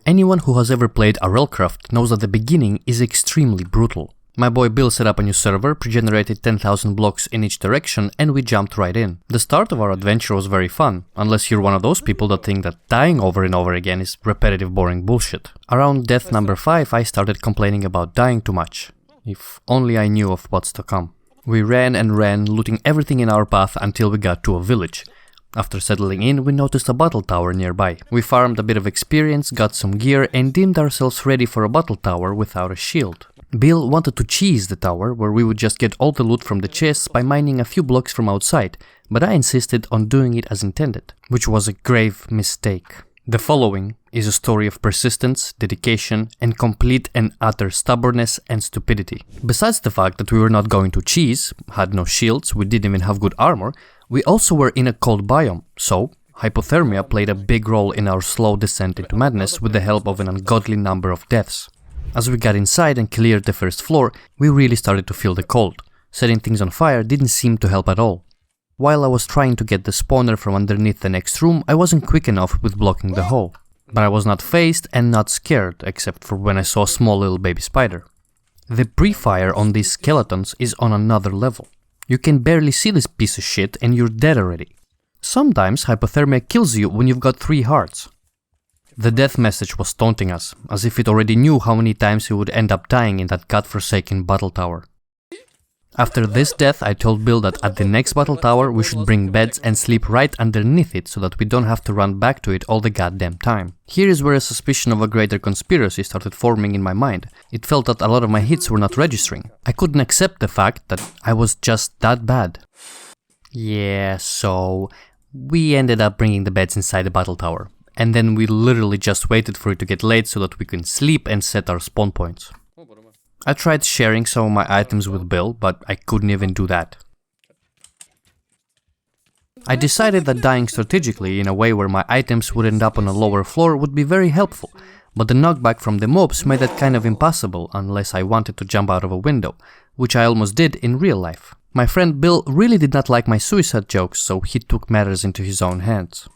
Anyone who has ever played RLcraft knows that the beginning is extremely brutal. My boy Bill set up a new server, pre-generated 10,000 blocks in each direction, and we jumped right in. The start of our adventure was very fun, unless you're one of those people that think that dying over and over again is repetitive boring bullshit. Around death number 5 I started complaining about dying too much. If only I knew of what's to come. We ran and ran, looting everything in our path until we got to a village. After settling in, we noticed a battle tower nearby. We farmed a bit of experience, got some gear, and deemed ourselves ready for a battle tower without a shield. Bill wanted to cheese the tower, where we would just get all the loot from the chests by mining a few blocks from outside, but I insisted on doing it as intended, which was a grave mistake. The following is a story of persistence, dedication, and complete and utter stubbornness and stupidity. Besides the fact that we were not going to cheese, had no shields, we didn't even have good armor, we also were in a cold biome, so hypothermia played a big role in our slow descent into madness with the help of an ungodly number of deaths. As we got inside and cleared the first floor, we really started to feel the cold. Setting things on fire didn't seem to help at all. While I was trying to get the spawner from underneath the next room, I wasn't quick enough with blocking the hole. But I was not phased and not scared, except for when I saw a small little baby spider. The pre-fire on these skeletons is on another level. You can barely see this piece of shit and you're dead already. Sometimes hypothermia kills you when you've got 3 hearts. The death message was taunting us, as if it already knew how many times we would end up dying in that godforsaken battle tower. After this death, I told Bill that at the next battle tower we should bring beds and sleep right underneath it so that we don't have to run back to it all the goddamn time. Here is where a suspicion of a greater conspiracy started forming in my mind. It felt that a lot of my hits were not registering. I couldn't accept the fact that I was just that bad. Yeah, so we ended up bringing the beds inside the battle tower. And then we literally just waited for it to get late so that we can sleep and set our spawn points. I tried sharing some of my items with Bill, but I couldn't even do that. I decided that dying strategically in a way where my items would end up on a lower floor would be very helpful, but the knockback from the mobs made that kind of impossible unless I wanted to jump out of a window, which I almost did in real life. My friend Bill really did not like my suicide jokes, so he took matters into his own hands.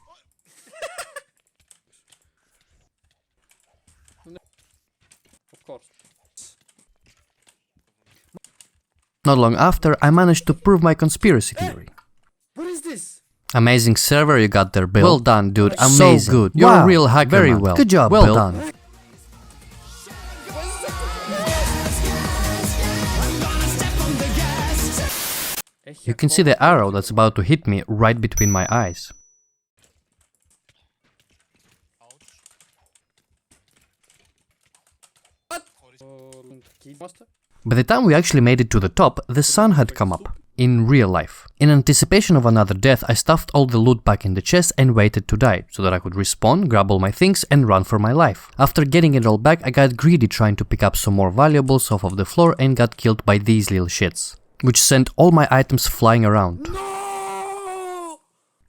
Not long after, I managed to prove my conspiracy theory. What is this? Amazing server you got there, Bill. Well done, dude. Amazing. So good. You're a real hacker, very man. Well. Good job, Bill. Well done. You can see the arrow that's about to hit me right between my eyes. By the time we actually made it to the top, the sun had come up, in real life. In anticipation of another death, I stuffed all the loot back in the chest and waited to die, so that I could respawn, grab all my things and run for my life. After getting it all back, I got greedy trying to pick up some more valuables off of the floor and got killed by these little shits, which sent all my items flying around. No!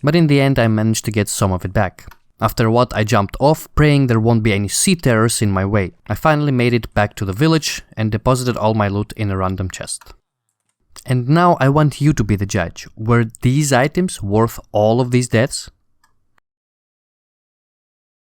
But in the end I managed to get some of it back. After what, I jumped off, praying there won't be any sea terrors in my way. I finally made it back to the village and deposited all my loot in a random chest. And now I want you to be the judge. Were these items worth all of these deaths?